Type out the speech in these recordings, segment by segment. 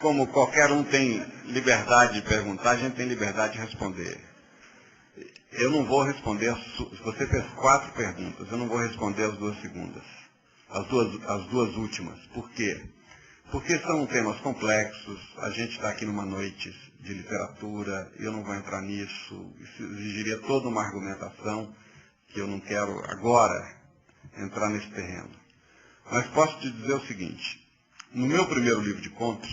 como qualquer um tem liberdade de perguntar, a gente tem liberdade de responder. Eu não vou responder, você fez 4 perguntas, eu não vou responder as 2 segundas, as duas últimas. Por quê? Porque são temas complexos, a gente está aqui numa noite de literatura, eu não vou entrar nisso, isso exigiria toda uma argumentação que eu não quero agora entrar nesse terreno. Mas posso te dizer o seguinte, no meu primeiro livro de contos,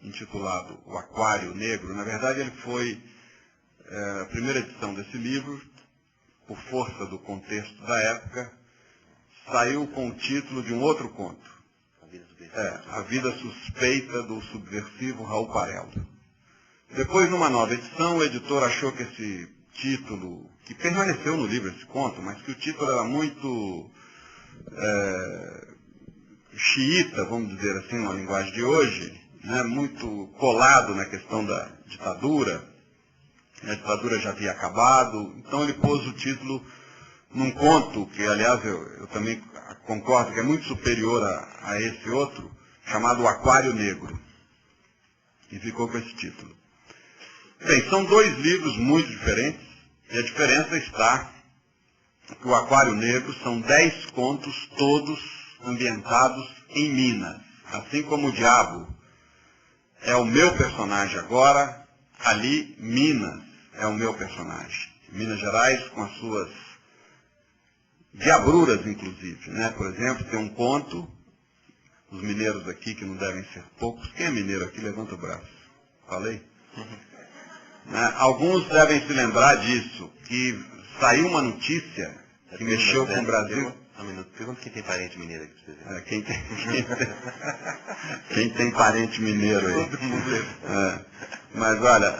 intitulado O Aquário Negro, na verdade ele foi a primeira edição desse livro, por força do contexto da época, saiu com o título de um outro conto. A Vida Suspeita do Subversivo Raul Parello. Depois, numa nova edição, o editor achou que esse título, que permaneceu no livro esse conto, mas que o título era muito xiita, vamos dizer assim, na linguagem de hoje, né, muito colado na questão da ditadura. A ditadura já havia acabado, então ele pôs o título num conto, que aliás eu também concordo que é muito superior a esse outro, chamado O Aquário Negro. E ficou com esse título. Bem, são 2 livros muito diferentes, e a diferença está que O Aquário Negro são 10 contos, todos ambientados em Minas. Assim como o Diabo é o meu personagem agora, ali Minas é o meu personagem. Minas Gerais com as suas diabruras, inclusive, né? Por exemplo, tem um conto, os mineiros aqui, que não devem ser poucos. Quem é mineiro aqui? Levanta o braço. Falei? Né? Alguns devem se lembrar disso, que saiu uma notícia que mexeu com o Brasil. Um minuto, pergunta quem tem parente mineiro aqui pra você ver. Quem tem parente mineiro aí. Todo mundo. Mas olha,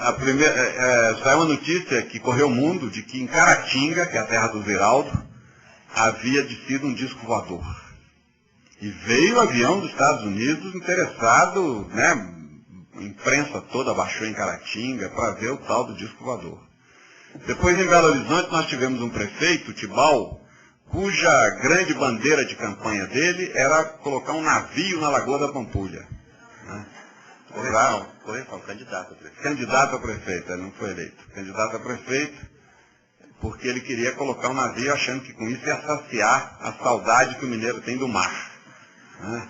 saiu uma notícia que correu o mundo de que em Caratinga, que é a terra do Ziraldo, havia descido um disco voador. E veio o avião dos Estados Unidos interessado, né, a imprensa toda baixou em Caratinga para ver o tal do disco voador. Depois, em Belo Horizonte, nós tivemos um prefeito, Tibau, cuja grande bandeira de campanha dele era colocar um navio na Lagoa da Pampulha. Né? Correção, candidato a prefeito. Candidato a prefeito, ele não foi eleito. Candidato a prefeito, porque ele queria colocar um navio achando que com isso ia saciar a saudade que o mineiro tem do mar. Né?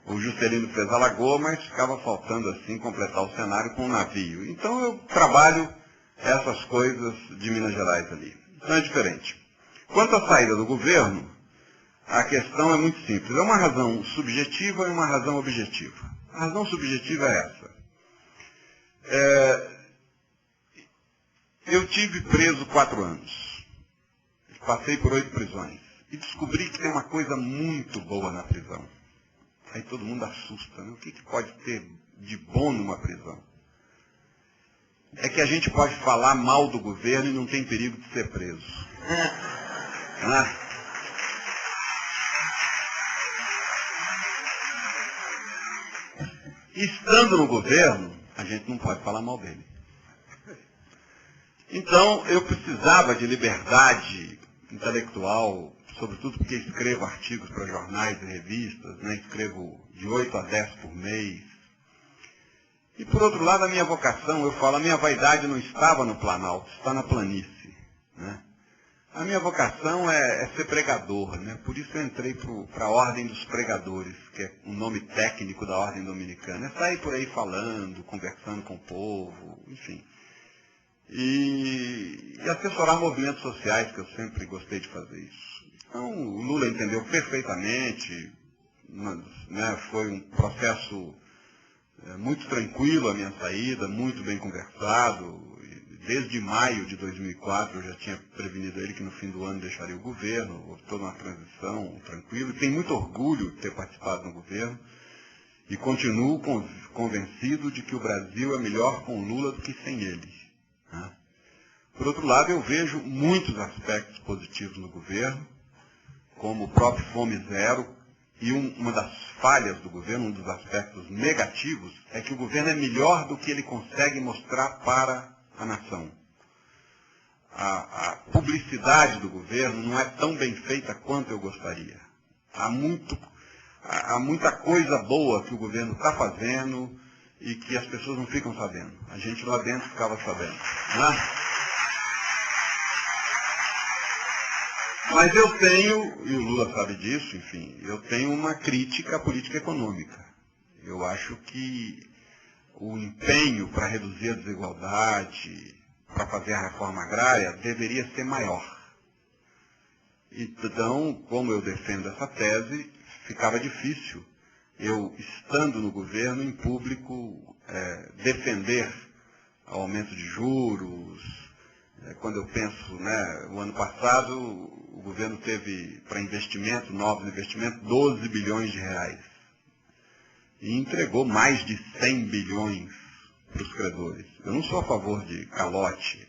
O Juscelino fez a lagoa, mas ficava faltando assim completar o cenário com um navio. Então eu trabalho essas coisas de Minas Gerais ali. Então é diferente. Quanto à saída do governo, a questão é muito simples. É uma razão subjetiva e uma razão objetiva. A razão subjetiva é essa. Eu tive preso 4 anos. Passei por 8 prisões. E descobri que tem uma coisa muito boa na prisão. Aí todo mundo assusta, né? O que pode ter de bom numa prisão? É que a gente pode falar mal do governo e não tem perigo de ser preso. Né? Estando no governo, a gente não pode falar mal dele. Então, eu precisava de liberdade intelectual, sobretudo porque escrevo artigos para jornais e revistas, né? Escrevo de 8 a 10 por mês. E, por outro lado, a minha vocação, eu falo, a minha vaidade não estava no Planalto, está na planície. Né? A minha vocação é ser pregador, né? Por isso eu entrei para a Ordem dos Pregadores, que é um nome técnico da Ordem Dominicana. É sair por aí falando, conversando com o povo, enfim. E assessorar movimentos sociais, que eu sempre gostei de fazer isso. Então, o Lula entendeu perfeitamente, né? Foi um processo muito tranquilo a minha saída, muito bem conversado. Desde maio de 2004 eu já tinha prevenido ele que no fim do ano deixaria o governo, houve toda uma transição tranquila. E tenho muito orgulho de ter participado no governo e continuo convencido de que o Brasil é melhor com Lula do que sem ele. Né? Por outro lado, eu vejo muitos aspectos positivos no governo, como o próprio Fome Zero, e uma das falhas do governo, um dos aspectos negativos, é que o governo é melhor do que ele consegue mostrar para a nação. A publicidade do governo não é tão bem feita quanto eu gostaria. Há muita coisa boa que o governo está fazendo e que as pessoas não ficam sabendo. A gente lá dentro ficava sabendo. Né? Mas eu tenho, e o Lula sabe disso, enfim, eu tenho uma crítica à política econômica. Eu acho que o empenho para reduzir a desigualdade, para fazer a reforma agrária, deveria ser maior. Então, como eu defendo essa tese, ficava difícil eu, estando no governo, em público, defender o aumento de juros. Quando eu penso, né, o ano passado, o governo teve para investimento, novos investimentos, 12 bilhões de reais. E entregou mais de 100 bilhões para os credores. Eu não sou a favor de calote,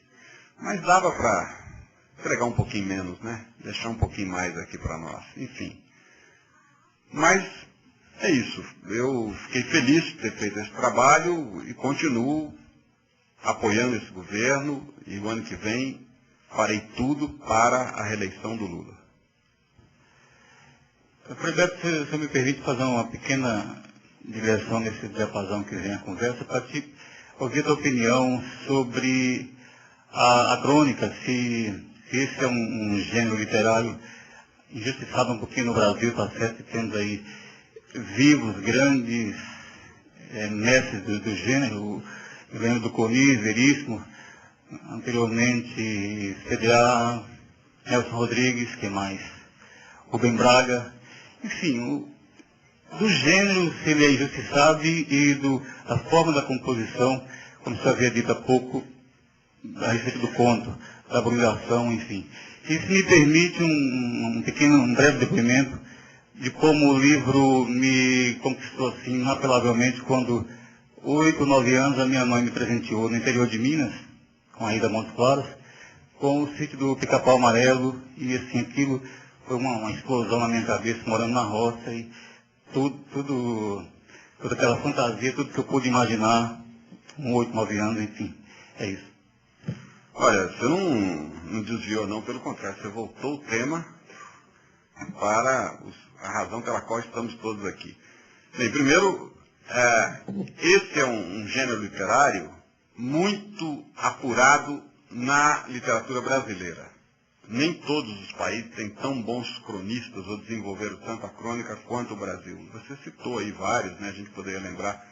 mas dava para entregar um pouquinho menos, né? Deixar um pouquinho mais aqui para nós. Enfim. Mas é isso. Eu fiquei feliz de ter feito esse trabalho e continuo apoiando esse governo e o ano que vem farei tudo para a reeleição do Lula. Fredbeto, se você me permite fazer uma pequena digressão nesse diapasão que vem a conversa, para te ouvir a tua opinião sobre a crônica, se esse é um gênero literário injustiçado um pouquinho no Brasil, está certo, temos aí vivos, grandes mestres do gênero, eu lembro do Coni, Veríssimo, anteriormente CDA, Nelson Rodrigues, que mais? Rubem Braga, enfim, do gênero, se ele é injustiçado e da forma da composição, como você havia dito há pouco, a respeito do conto, da abolição, enfim. Isso me permite um breve depoimento de como o livro me conquistou assim, inapelavelmente, quando 8, 9 anos a minha mãe me presenteou no interior de Minas, com a ida a Montes Claros, com o sítio do Pica-Pau Amarelo, e assim, aquilo foi uma explosão na minha cabeça, morando na roça, e toda aquela fantasia, tudo que eu pude imaginar, com 8, 9 anos, enfim, é isso. Olha, você não desviou não, pelo contrário, você voltou o tema para a razão pela qual estamos todos aqui. Bem, primeiro, esse é um gênero literário muito apurado na literatura brasileira. Nem todos os países têm tão bons cronistas ou desenvolveram tanto a crônica quanto o Brasil. Você citou aí vários, né? A gente poderia lembrar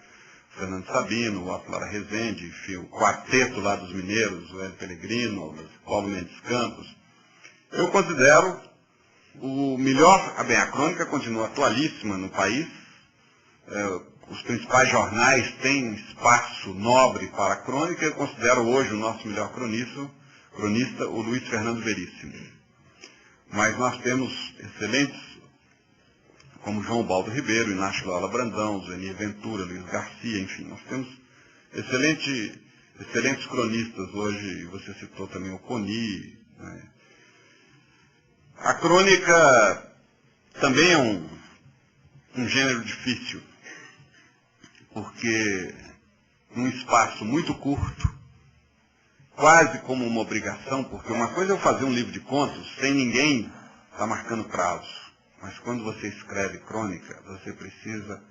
Fernando Sabino, o Clara Rezende, enfim, o quarteto lá dos mineiros, o Hélio Pellegrino, o Paulo Mendes Campos. Eu considero o melhor, a crônica continua atualíssima no país, os principais jornais têm espaço nobre para a crônica, eu considero hoje o nosso melhor cronista, o Luiz Fernando Veríssimo. Mas nós temos excelentes, como João Baldo Ribeiro, Inácio Lala Brandão, Zenir Ventura, Luiz Garcia, enfim, nós temos excelentes cronistas hoje, você citou também o Coni. Né? A crônica também é um gênero difícil, porque num espaço muito curto, quase como uma obrigação, porque uma coisa é eu fazer um livro de contos sem ninguém estar marcando prazo. Mas quando você escreve crônica, você precisa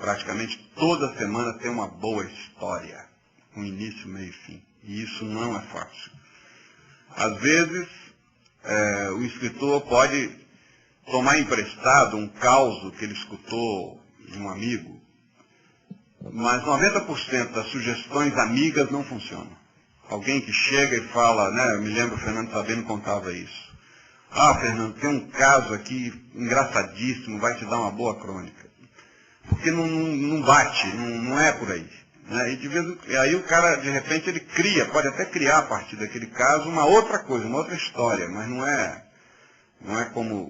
praticamente toda semana ter uma boa história, com início, meio e fim. E isso não é fácil. Às vezes, o escritor pode tomar emprestado um caos que ele escutou de um amigo, mas 90% das sugestões amigas não funcionam. Alguém que chega e fala, né, eu me lembro, o Fernando Sabino contava isso. Ah, Fernando, tem um caso aqui engraçadíssimo, vai te dar uma boa crônica. Porque não bate, não é por aí. Né? E aí o cara, de repente, ele pode até criar a partir daquele caso uma outra coisa, uma outra história, mas não é como